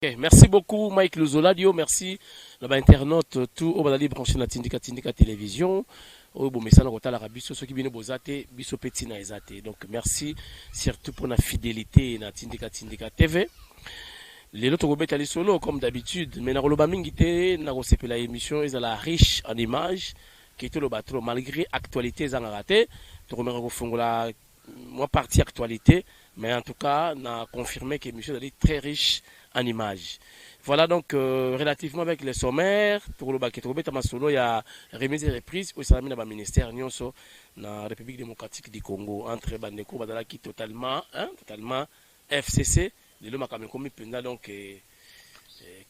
Okay, merci beaucoup Mike Luzoladio, merci la internaute tout au balali branché na tindika télévision au bon message na la biso ceux qui viennent bozate biso petit na ezate. Donc merci surtout pour la fidélité na tindika TV. Les autres gobeta les solo comme d'habitude, mais na koloba mingi te na ko la émission ezala riche en images qui est le batro malgré actualité za raté. To remera ko fongola moi partie actualité, mais en tout cas na confirmé que l'émission est très riche en images. Voilà donc relativement avec les sommaires, pour le bac il y a remise et reprise au sein du ministère Nyonso na République démocratique du Congo entre Bandeko Badala qui totalement FCC les lois quand même pendant donc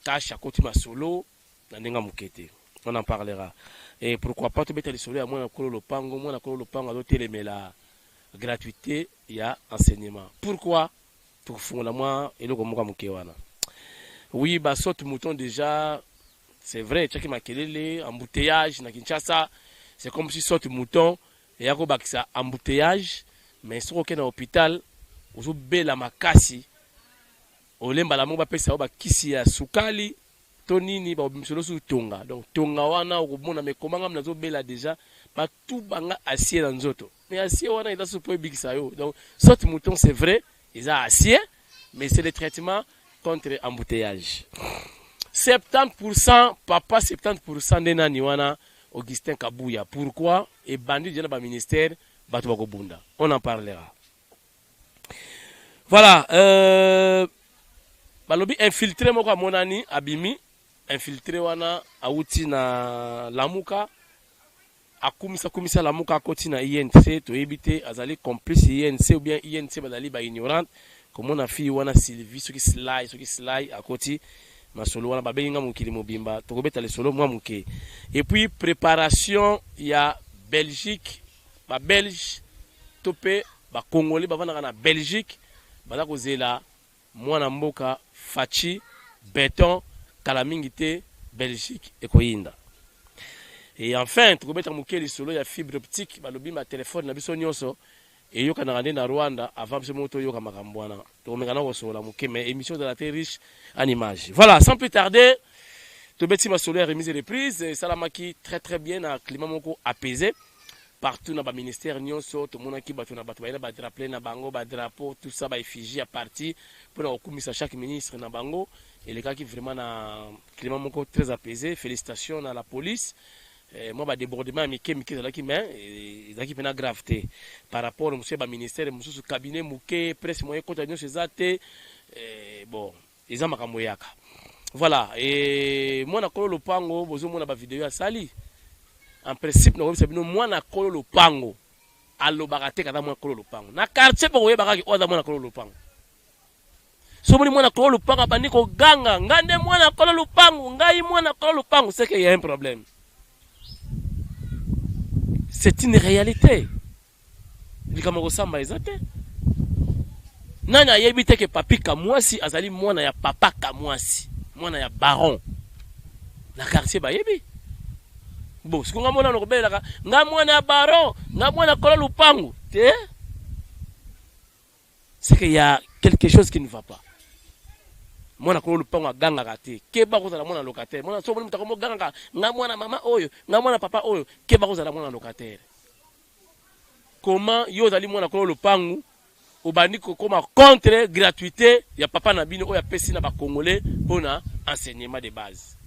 cash à côté masolo na ndenga mukete. On en parlera. Et pourquoi pas tout mettre les solo à moi na kolo lopango à l'hôtel mais la gratuité il y a enseignement. Pourquoi pour fond la moi et le komoka mukewana. Oui, bah, saute mouton déjà, c'est vrai, tu as makelele, embouteillage, na Kinshasa, c'est comme si saute mouton, et yako bakisa embouteillage, mais sur aucun hôpital, ozo bela makasi, olemba la moba pesa oba kisi ya sukali, tonini ba obimsolo su tonga. Donc tonga wana okobona mais comment ngam nazo bela déjà, ba tout banga acier dans nzoto. Mais acier wana ida su po bikisa yo. Donc saute mouton c'est vrai, ils a acier, mais c'est le traitement contre embouteillage. 70% papa 70% de naniwana Augustin Kabouya. Pourquoi? Et bandit de la ministère Batouako Bunda. On en parlera. Voilà. Balobi infiltré moka monani abimi infiltré wana auti na lamuka akumisa lamuka akoti na INC to ebite azali complice INC ou bien INC bazali ba ignorante. Comme on a fait wana Sylvie ce qui slide à côté masolo wana babenga mukili mobimba tokobeta le solo mwa muke. Et puis préparation il y a Belgique ba Belge topé ba Congolais ba vana na Belgique bala kozela mwana mboka fachi béton kalamingité Belgique et koyinda. Et enfin tokobeta muke le solo ya fibre optique balobi ma téléphone na biso nyonso et yo kana na Rwanda avant ce moto yo kama kambwana to mengana ko sola muke mais émission de la télé riche en images. Voilà, sans plus tarder to beti ma solaire remise et reprise salamaki très bien un climat moko apaisé partout dans ba ministère nyonso to monaki batu na batu ba drapeau na bango ba drapeau tout ça ba effigie à parti pour okumisa chaque ministre na bango et les gars qui vraiment na climat moko très apaisé. Félicitations à la police. Moi ba débordement mike zalaki mais ezaki pena gravité par rapport au monsieur ba ministère monsieur cabinet muke presse moyen continue chez zate bon ils ont makambo yaka. Voilà, et moi na kolo lopango bozo mona ba vidéo ya sali en principe na ko bino moi na kolo lopango allo bagate kada moi kolo lopango na quartier po ye bagaki oza moi na kolo lopango so moni moi na kolo lopango bandi ko ganga ngande moi na kolo lopango ngai moi na kolo lopango c'est qu'il y a un problème. C'est une réalité. Likamoko samba ezate. Nana yebite ke papi kamwasi azali mwana ya papa kamwasi, mwana ya baron. Na quartier ba yebi. Bon, sikunga mwana nokobela ka nga mwana ya baron, nga mwana kola lupangu. C'est qu'il y a quelque chose qui ne va pas. Mwana kola lupangu aganga kate. Keba kozala mwana locataire. Mwana so mwana mutakomo ganga nga mwana mama oyo, nga mwana papa oyo, keba kozala mwana locataire. Comment yo zali mwana kola lupangu obandi kokoma contre gratuité ya papa na bino oyo apesi na ba congolais pona enseignement de base.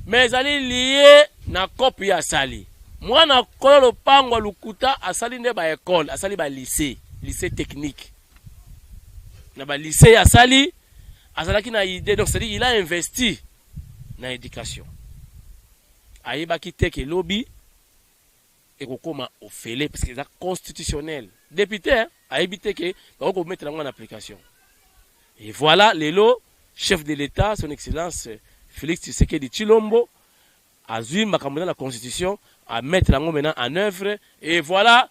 Mais zali lié na copie ya sali. Mwana kola lupangu lukuta asali nde ba école, asali ba lycée technique. Na ba lycée ya sali azalaki na idée, donc c'est-à-dire il a investi dans l'éducation. Aïba qui te ke lobby et kokoma ofele parce que c'est constitutionnel. Député a évité que on mettre en application. Et voilà les lots chef de l'État son excellence Félix Tshisekedi Tshilombo a vu makambo la constitution à mettre maintenant en œuvre et voilà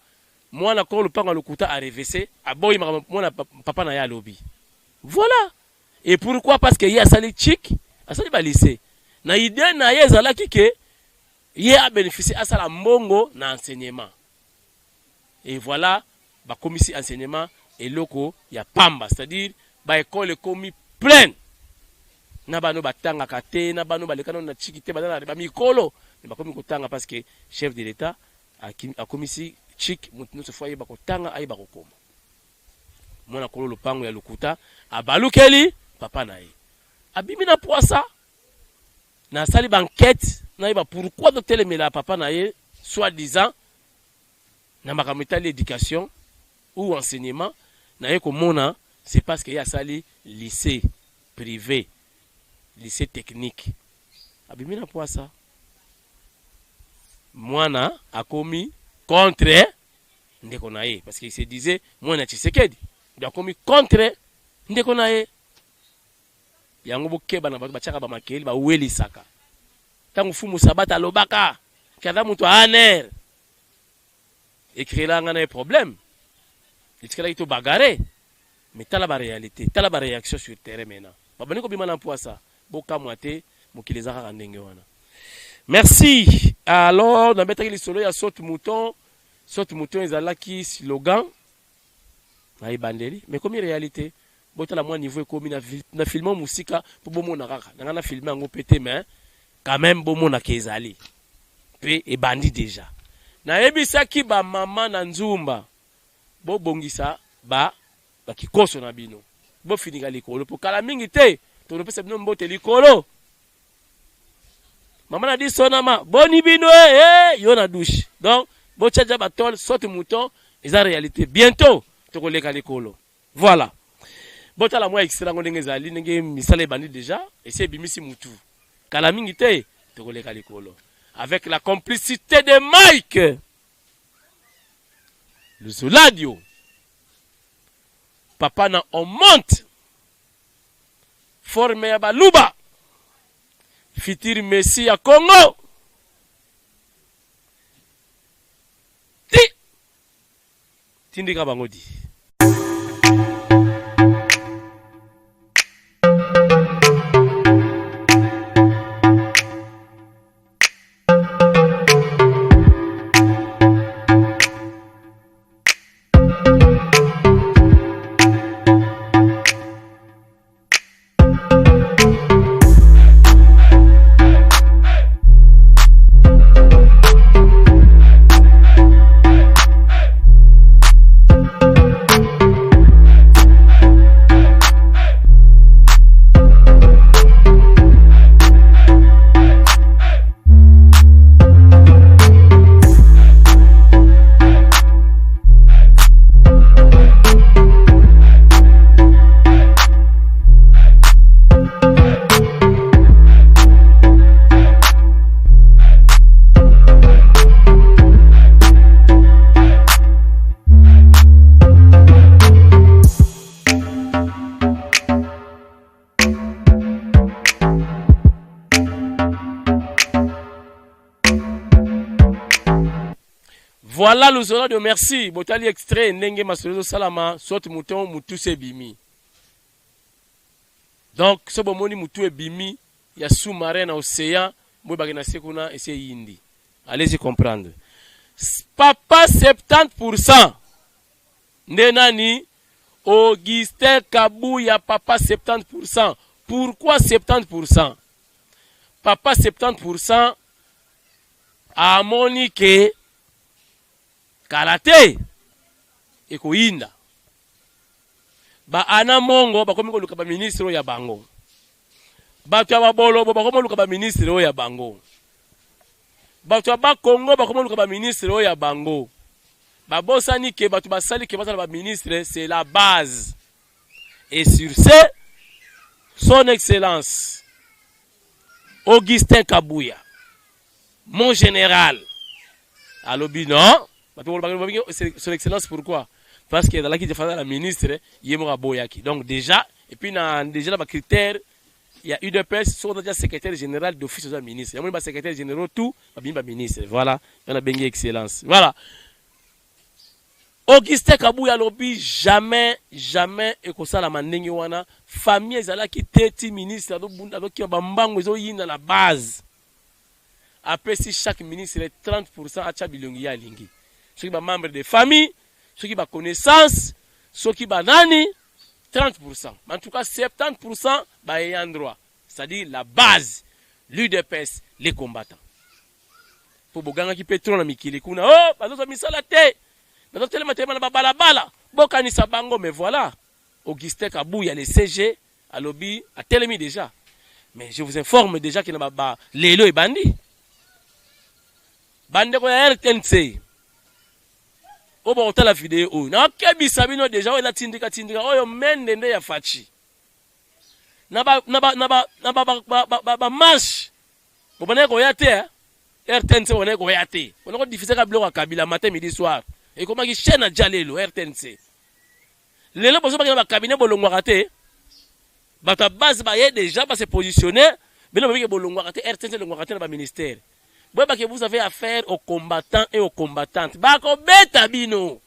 moi na ko le pango lokuta a reversé a boy moi papa na ya lobby. Voilà. Et pourquoi? Parce que y a sali chic, a sali ba lycée. Na idée na ye zala kike ye a bénéficié à sala mbongo na enseignement. Et voilà, ba commission enseignement et loko ya pamba, c'est-à-dire ba école commis pleine. na bano batanga kate na bano balekano na chikite bana ba mikolo ne bakomi kotanga parce que chef de l'état a komisi chik mutu so foye bakotanga ay bakokoma mwana kolo lopango ya lukuta abalukeli papa na ye abimi na poisa na sali banquête na yeba pourquoi do telemela papa na ye soi-disant na makamita l'éducation ou enseignement na ye komona c'est parce que ya sali lycée privé lycée technique abimi na poisa mwana akomi contre ndeko na ye parce qu'il se disait mwana Tshisekedi il akomi contre ndeko na ye yango bokeba na bato bachaka ba makeli ba welisaka tangu fumu sabata lobaka kada mutu aner écrire nga na problème itikala ito bagaré mais tala ba réalité tala ba réaction sur terrain maintenant babani ko bima na poisa boka mwate mokileza ka ndenge wana. Merci. Alors, dans le soleil, il y a saute mouton ezalaki slogan. Na ibandeli, mais comme réalité, bota la moi niveau comme na filmant musika pour bomo na kaka. Na filmer ngo pété mais quand même bomo na kezali. Pe e bandi déjà. Na ebisaki ba mama na nzumba. Bo bongisa ba kikoso na bino. Bo finika likolo pour kala mingi te. To pesa bino mbote likolo. Maman a dit sonama, boni bino yo na douche. Donc, bo tchaja batol, saute mouton, ils en réalité. Bientôt, to koleka likolo. Voilà. Bo tala moi extra ngo ndenge zali, ndenge misale bandi déjà, et c'est bimisi moutou. Kala mingi te, to koleka likolo. Avec la complicité de Mike. Le Zoladio. Papa na on monte. Forme ya baluba. Fitir Messi à Congo. Tindika bangodi. Voilà le Zoladio, merci. Botali extrait, Nenge Masolo Salama, saute mouton, moutou se bimi. Donc, ce bon moni moutou e bimi, il y a sous-marin à océan, moi bagana sekuna et c'est yindi. Allez-y comprendre. Papa 70%. Nenani, Augustin Kabouya, papa 70%. Pourquoi 70%? Papa 70% a monique Karate eko inda ba ana mongo bakomi ko luka ba ministre ya bango bato ya bolo bakomi luka ba ministre ya bango bato ya ba Congo bakomi luka ba ministre ya bango ba bosani ke bato basali ke bazala ba ministre c'est la base et sur ce son excellence Augustin Kabouya mon général alobi non. Son excellence, pourquoi? Parce que dans la qui défend la ministre, il y a Boyaki. Donc déjà, et puis déjà dans les critères, il y a UDPS, sont déjà secrétaire général d'office aux ministres. Il y a un secrétaire général tout, il y a ministre. Voilà, il y a une excellence. Voilà. Augustin Kabouya lobby jamais et comme ça la mandingue wana famille ezala qui teti ministre do bunda do ki bambango ezo yinda la base. Après si chaque ministre est 30% à chabilongi ya lingi. Ceux qui sont membres de famille, ceux qui ont connaissance, ceux qui ont nani, 30%. En tout cas, 70% ont droit. c'est-à-dire la base, l'UDPS, les combattants. Pour Boganga qui peut trop na mikili kuna, oh, bazozo misala te, bazozo telema telema na balabala, bokanisa bango, mais voilà, Augustin Kabouya, le CG, à lobby, a telemi déjà. Mais je vous informe déjà qu'il n'y a pas Lelo et Bandi. Bandi ko ya RTNC. O ba otala vidéo. Na kebisa bino déjà o la tindika oyo mende nde ya fachi. Na ba marche. Bo bana ko ya te. RTNC on ko ya te. On ko diffuser ka bloc Kabila matin midi soir. Et comment qui chaîne à Jalelo RTNC. Lelo bozo ba ka cabinet bolongwa raté. Bata base ba yé déjà pas se positionner. Mais non mais bolongwa raté RTNC bolongwa raté na ba ministère. Que vous avez affaire aux combattants et aux combattantes. Bako beta bino.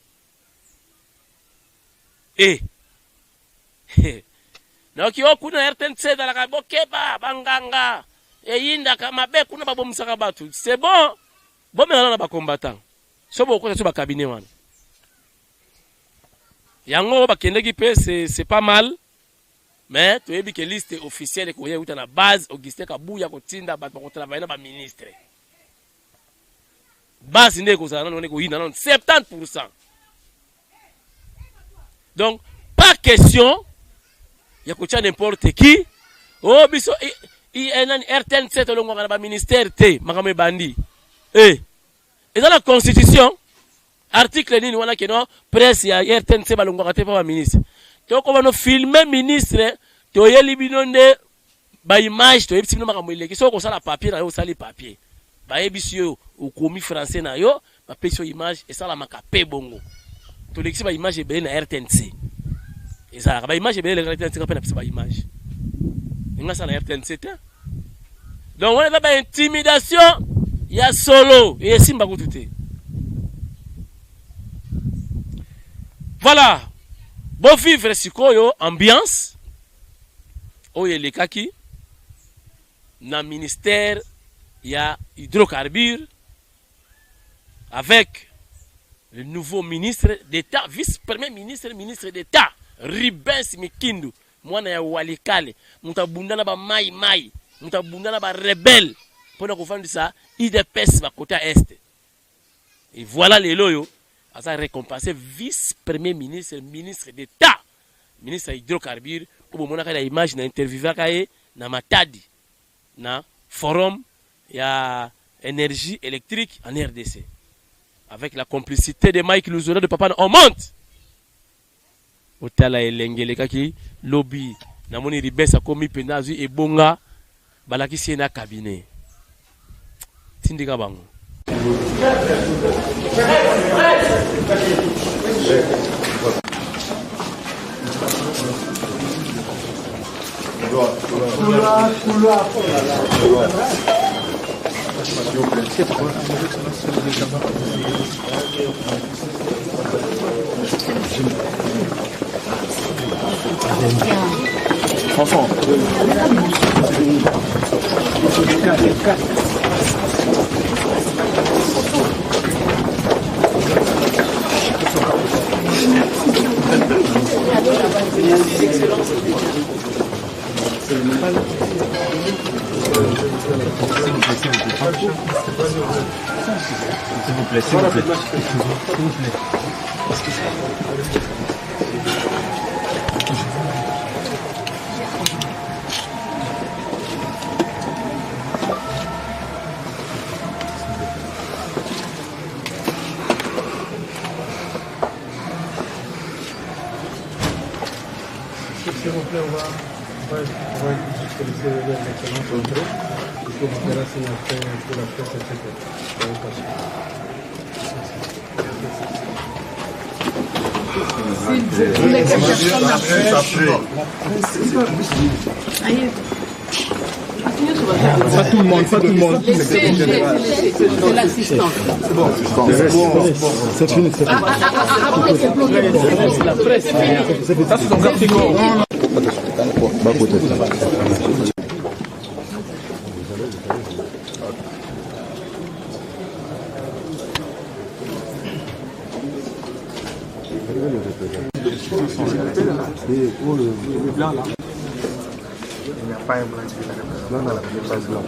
Donc yo kuna RTNC dans la kabokeba banganga. Yinda kama be kuna babomsaka batu. C'est bon. Bon mais na ba combattant. So boko so ba cabinet wana. Yango ba kendeki pe c'est pas mal. Mais tu ebi que liste officielle ko yebuta na base Augustin Kabouya ko tinda ba ko travailler na ba ministre. Base n'est que ça, on est 70%. Donc, pas question, il y a n'importe qui. Oh, biso, il y a un RTNC, le ministère T, Makame Bandi. Et dans la Constitution, article 9, on a que non, presse, il y a RTNC, balongo raté par ministre. Donc, on va filmer ministre, tu as éliminé, ba image, tu as éliminé, qui sont comme ça, la papier, là, ça, les papiers. Ba ebisio au commis français na yo ba peso image et ça la makape bongo to l'exi ba image be na RTNC et ça ba image be na RTNC ka pe na ba image nga ça na RTNC te donc on a ba intimidation ya solo et simba ko tuté voilà bon vivre sikoyo ambiance oye le kaki na ministère il y a hydrocarbures avec le nouveau ministre d'État, vice-premier ministre, ministre d'État, Ribens Mikindu, mwana ya Walikale, mutabundana ba mai, mutabundana ba rebelle, pour nous faire ça, IDPS va côté est. Et voilà les loyaux, à ça récompensé vice-premier ministre, ministre d'État, ministre hydrocarbures, pour mon la image na interview na Matadi, na forum. Il y a énergie électrique en RDC. Avec la complicité de Mike Luzona de Papa, on monte. Otala elengele kaki lobby na moni ribesa komi penazu e bonga balaki siena cabinet. Tindika bango. Enfant. S'il vous plaît, s'il vous plaît. S'il vous plaît. S'il vous plaît, on va utiliser l'excellence contrôle. Il faut vous faire assez pour la presse, etc. Pas tout le monde, pas tout le monde. C'est l'assistant. C'est bon. C'est fini, c'est fini. La presse. Ça, c'est ton article. Le blanc là. pain blanc qui est Non, non, il n'est pas blanc.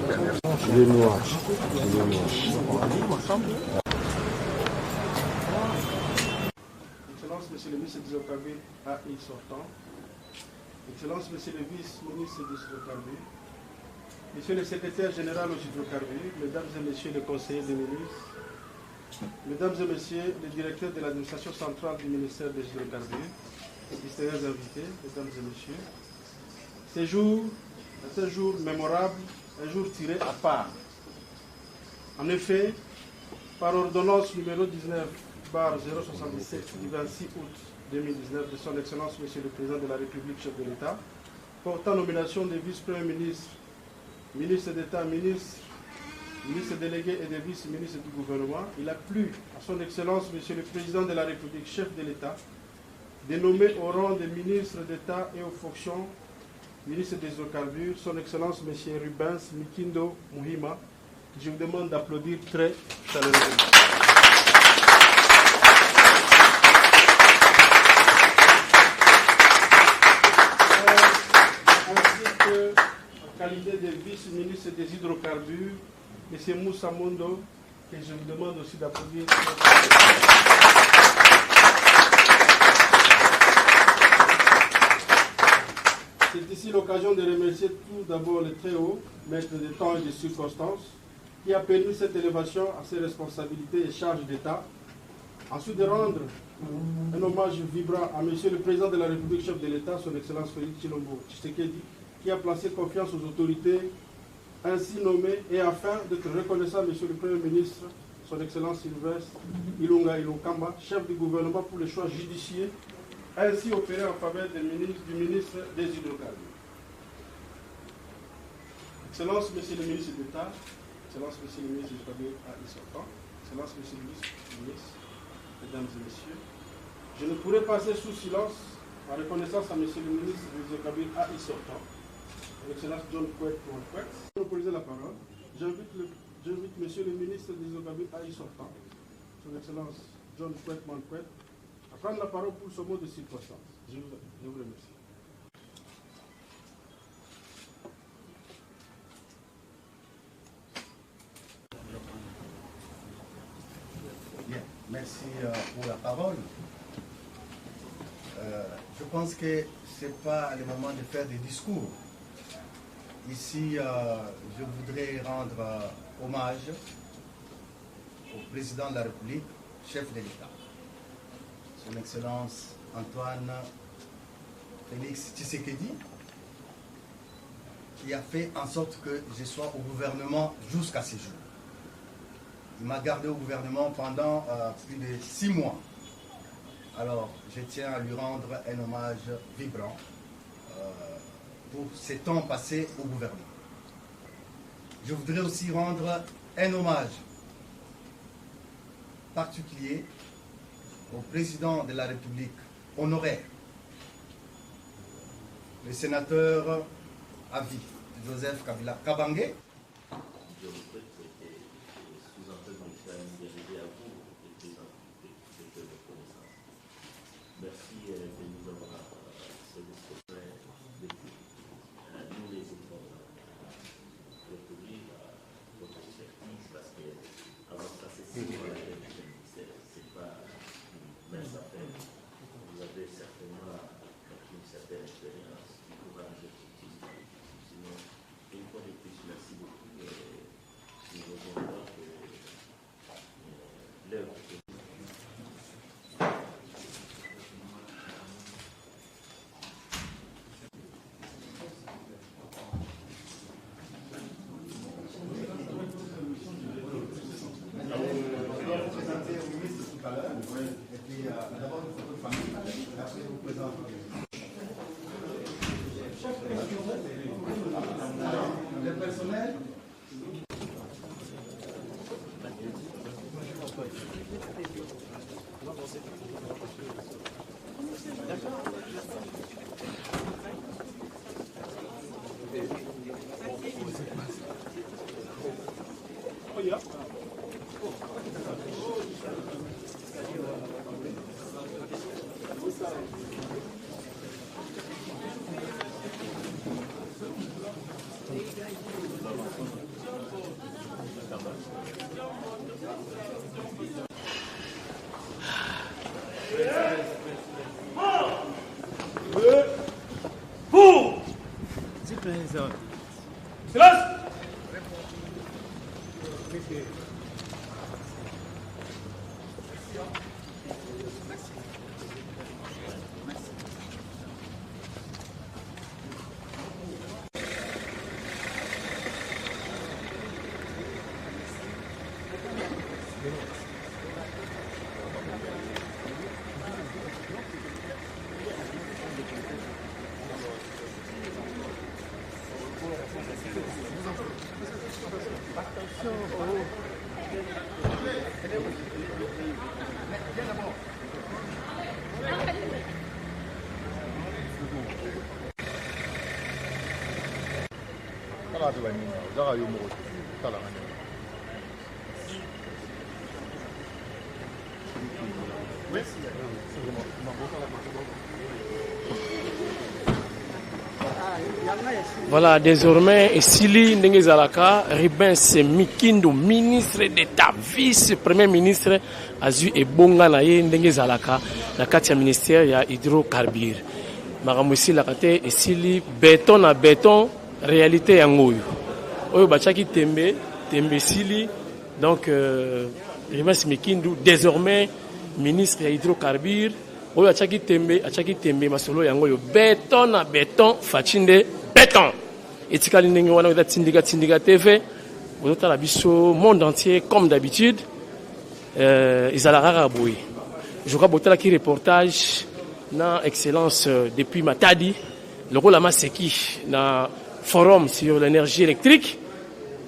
Il est noir. Il est noir. Excellence, Monsieur le ministre des Hydrocarbures AI sortant. Excellence, Monsieur le vice-ministre des Hydrocarbures. Monsieur le secrétaire général aux hydrocarbures, Mesdames et Messieurs les conseillers des ministres, Mesdames et Messieurs les directeurs de l'administration centrale du ministère des Hydrocarbures, distingués invités, Mesdames et Messieurs, ce jour est un jour mémorable, un jour tiré à part. En effet, par ordonnance numéro 19/077 du 26 août 2019 de son Excellence Monsieur le Président de la République, chef de l'État, portant nomination des vice-premiers ministres, ministres d'État, ministres délégués et des vice-ministres du gouvernement, il a plu à son Excellence Monsieur le Président de la République, chef de l'État, de nommer au rang des ministres d'État et aux fonctions ministre des Hydrocarbures, son Excellence Monsieur Rubens Mikindo Muhima, que je vous demande d'applaudir très chaleureusement. Ainsi que, en qualité de vice-ministre des Hydrocarbures, M. Moussa Mondo, que je vous demande aussi d'applaudir. C'est ici l'occasion de remercier tout d'abord le très haut, maître des temps et des circonstances, qui a permis cette élévation à ses responsabilités et charges d'État. Ensuite, de rendre un hommage vibrant à M. le Président de la République, chef de l'État, son Excellence Félix Tshilombo Tshisekedi, qui a placé confiance aux autorités ainsi nommées, et afin d'être reconnaissant à M. le Premier ministre, son Excellence Sylvestre Ilunga Ilunkamba, chef du gouvernement, pour les choix judicieux ainsi opéré en faveur du ministre des Hydrocarbures. Excellence, Monsieur le ministre d'État, Excellence, Monsieur le ministre des Hydrocarbures AI sortant, Excellence, Monsieur le vice-ministre, Mesdames et Messieurs, je ne pourrais passer sous silence en reconnaissance à Monsieur le ministre des Hydrocarbures AI sortant, Excellence John Kwet Mwankwet. Pour poser la parole, j'invite Monsieur le ministre des Hydrocarbures AI sortant, son Excellence John Kwet Mwankwet, à prendre la parole pour ce mot de circonstance. Je vous remercie. Bien, merci pour la parole. Je pense que ce n'est pas le moment de faire des discours. Ici, je voudrais rendre hommage au président de la République, chef de l'État, son Excellence Antoine Félix Tshisekedi, qui a fait en sorte que je sois au gouvernement jusqu'à ce jour. Il m'a gardé au gouvernement pendant plus de 6 mois. Alors, je tiens à lui rendre un hommage vibrant pour ces temps passés au gouvernement. Je voudrais aussi rendre un hommage particulier au président de la République honoraire, le sénateur à vie, Joseph Kabila Kabange. Je regrette que sous-entendu que arrivé à vous et présenter cette reconnaissance. Merci de nous avoir sollicité depuis. Nous les autres reconnu votre expertise parce que avant ça c'est c'est pas une mince affaire. Vous avez certainement une certaine expérience qui pourra nous être sinon, une fois de plus, merci beaucoup. Nous voulons voir que l'œuvre que le personnel. Voilà, désormais, Sili Ndengezalaka, Ribens Mikindo, ministre d'État, vice-premier ministre, Azu et Bonga Naye Ndengezalaka, la 4e ministère, il y a hydrocarbures. Maramoussi Lakate, Sili, béton à béton, réalité en Oyo. Oyo Bachaki Tembe Sili, donc Ribens Mikindo, désormais, ministre des hydrocarbures. Oyo Bachaki Tembe, Masolo Yangoyo, béton à béton, Fachinde. Béton. Et si vous avez Tindika TV, vous avez la monde entier, comme d'habitude, ils ont la rare aboué. Je crois que vous reportage na excellence depuis Matadi, le rôle à Seki, na forum sur l'énergie électrique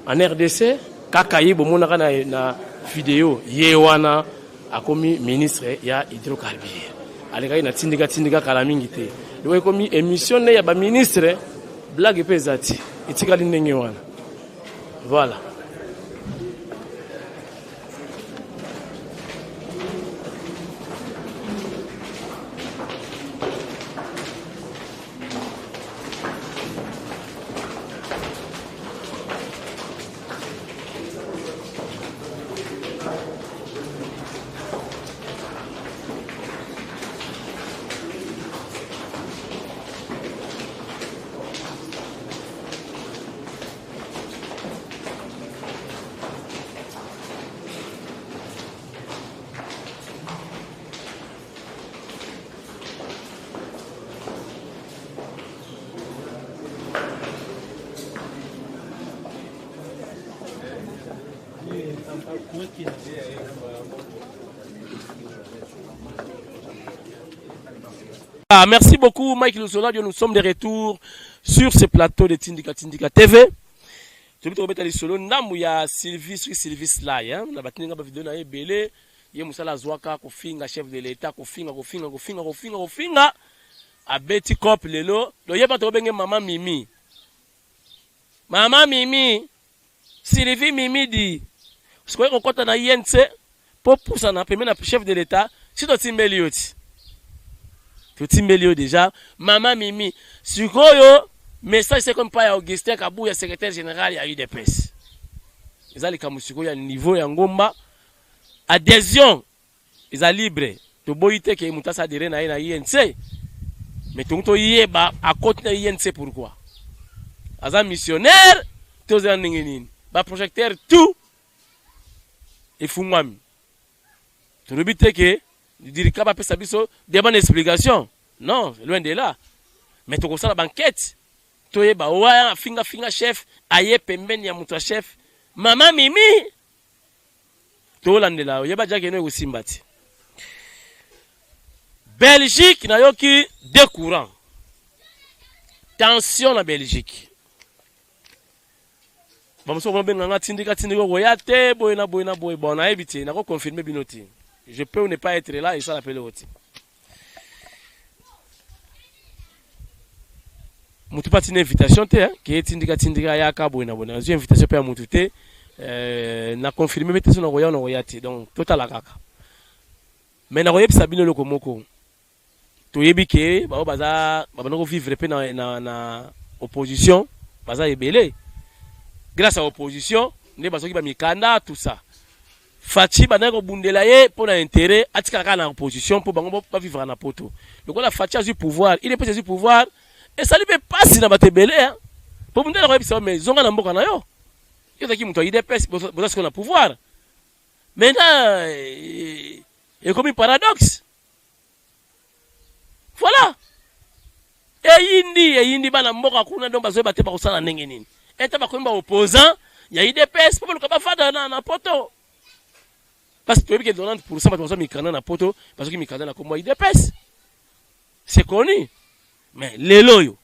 en RDC, Kakaye, Bomonara na vidéo, Yewana, a commis ministre, il y a hydrocarbures. Allez, na Tindika Kalamingite. Il y a commis émission, il y a ministre. Blague pesati, itikali ndenge wana. Voilà. Ah, merci beaucoup Mike Lusola, nous sommes de retour sur ce plateau de Tindika TV. Je vais te remettre les solos. Namu ya Sylvie Sly, hein. La batinga ba vidéo na ebele, ye musala zwaka ko finga chef de l'état ko finga. A Betty Cop lelo, lo yeba to benge mama Mimi. Mama Mimi, Sylvie Mimi dit, ce qu'on compte na INC pour pousser na paiement na chef de l'état, si to timbeli yoti. To timbeli déjà, mama Mimi, sikoyo message c'est comme pas ya Augustin Kabouya secrétaire général ya UDPS. Ezali kamusiko ya niveau ya ngomba adhésion eza libre to boyite ke mutasa adhérer na INC. Mais tout le yeba à côté de INC pourquoi? Aza missionnaire, tous les ninginin, ba projecteur tout et fumami. Tu le but que dire que ba pesa biso demande explication. Non, loin de là. Mais tu ça la banquette. Tu yeba wa finga chef, aye pembeni ya mutu chef. Mama Mimi. Tu lande là, yeba jake no usimbati. Belgique na yoki deux courants. Tension na Belgique. Bamso ko benga tindika royate boyna bon na ebité na ko confirmer binoti. Je peux ne pas être là et ça l'appelle oti. Mutu pas une invitation te hein qui tindika yaka boyna bon. Une invitation pe mutu te na confirmer mete so na royate donc total akaka. Mais na royate sabino lokomoko. To yebike ba baza ba vivre pe na opposition baza ebele grâce à opposition ne bazoki ba mikanda tout ça Fachi bana ko bundela ye pour intérêt atika ka na opposition pour bango pas vivre na poto. Donc la Fachi a du pouvoir, il est peut du pouvoir et ça lui fait pas si na batebele hein. Pour bundela ko bisa mais zonga na mboka na yo. Yo taki muto IDPS boza ko na pouvoir. Maintenant et comme un paradoxe. Voilà. Et yindi bana mboka kuna ndo bazo bate ba kosala ndenge nini. Eta ba ko mba opposant ya IDPS pour le ka fada na poto. Parce que tu as 90% de Mikanda na poto parce que Mikanda na comme IDPS. C'est connu. Mais les loyaux,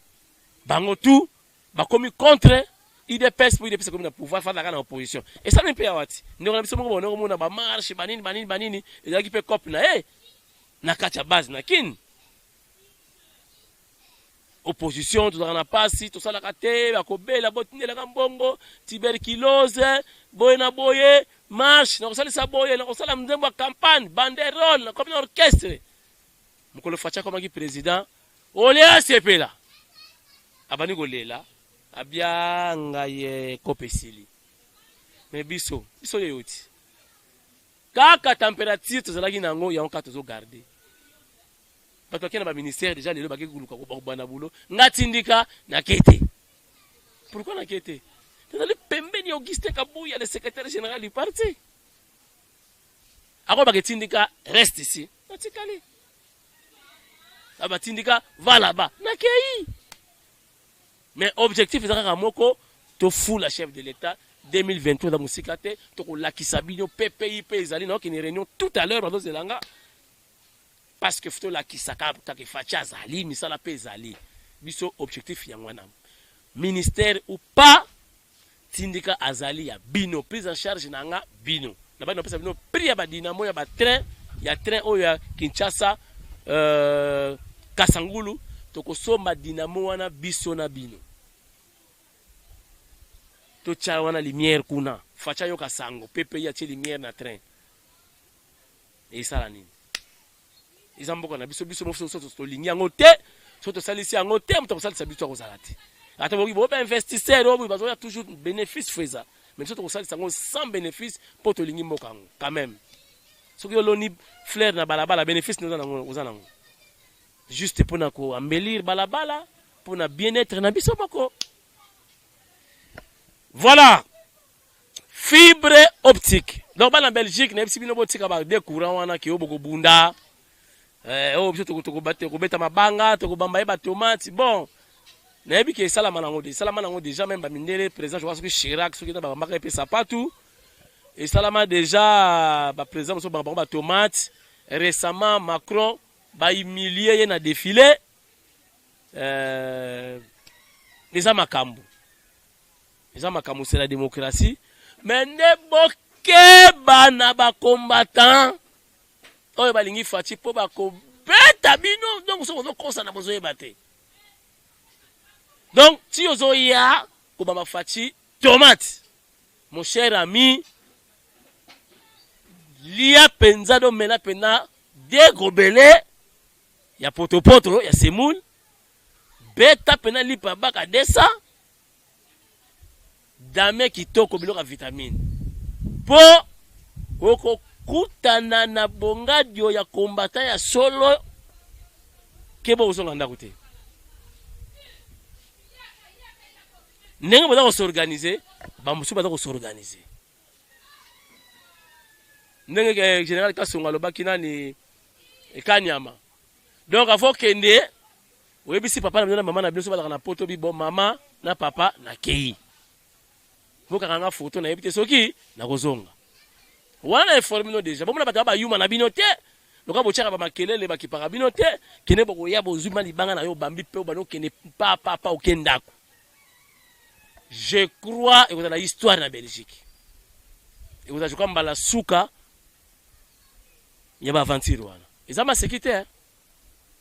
bango tout, ba commis contre IDPS pour IDPS comme na pouvoir faire la opposition. Et ça même pas wati. Nous on a besoin de na ba marche banini et là qui peut cop na na kacha base na kin. Opposition tout na pasi tout ça la kate ba ko bela botine la kambongo tuberculose boye na boye marche na kosala saboye na kosala mzembo campagne banderole comme un orchestre mukolo facha comme qui président olea sepela abani golela abia ngaye kopesili mais biso yoti kaka température tozalaki nango ya onka tozo garder parce que na ba ministère déjà lelo baki kuluka ko bana bulo ngatindika na kete pourquoi na kete le pembeni Auguste Kabouya, le secrétaire général du parti. Alors, Tindika reste ici. Natikali. Tindika va là-bas. Nakei. Mais objectif, c'est de fou la chef de l'État 2023 dans Moussikate, to la Kisabino, PPI, Payzali, qui est réunion tout à l'heure dans Zelanga. Parce que faut la Kisaka, qui facha Zali, Misala Payzali. Biso objectif Yangwanam. Ministère ou pas. Tindika azali ya bino prise en charge nanga bino na bano pesa bino prix ya ba dinamo ya ba train o ya Kinshasa Kasangulu tokosomba dinamo wana biso na bino to cha wana lumière kuna facha yo Kasango pepe ya che lumière na train et ça la nini izamboka na biso mofuso to lingi ngote so to salisi ngote mto salisa biso ko salati. Attends, vous pouvez investisseur, vous avez toujours bénéfice faisant. Mais surtout, vous avez sans bénéfice pour te ligner quand même. Ce que l'on flair na balabala, bénéfice nous en juste pour nous embellir balabala, pour nous bien-être na biso bako. Voilà. Fibre optique. Donc, en Belgique, nous avons des courants qui ont beaucoup de bunda. Oh, tu as mabanga, tu as tomate. Bon. Nabi ke salama nango déjà même ba mindele président je vois que Chirac ce qui ba maka pe sapatu et salama déjà ba président so ba tomate récemment Macron ba humilié na défilé les amakambu c'est la démocratie mais ne boke bana ba combattant oyo balingi fati po ba ko beta bino donc so ko konsa na bozo yebate. Donc, si vous avez un fachi tomate, mon cher ami, l'IA pensado mena pena dégobelé, il y a potopotro, il y a semoun, beta pena lipa baka desa, dame qui toko bilo ka vitamine. Po, oko kutana na bonga dio ya kombata ya solo, kebo uzonga ndakute. Nenga bada ko s'organiser, ba musu bada ko s'organiser. Nenga général Kasonga loba kinani Kanyama. Donc il faut kende, oyebisi papa na maman na biso bada na poto bi bon maman na papa na kei. Faut ka photo na yebite soki na kozonga. Wana informino déjà. Bon na bata ba yuma na binote. Donc bo tchaka ba makelele ba kipaka binote, kene boko ya bo zuma libanga na yo bambi pe ba no kene papa okendako. Je crois et vous avez l'histoire de la Belgique. Et vous avez joué comme la souka, il y a pas aventure. Et ça m'a sécurité.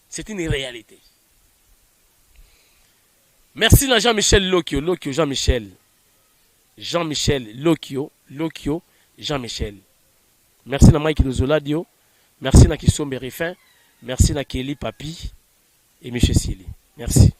C'est une réalité. Merci à Jean-Michel Lokio, Jean-Michel. Jean-Michel Lokio, Jean-Michel. Merci à Mike Lozoladio. Merci à Kisombe Rifin. Merci à Kelly Papi et M. Sili. Merci.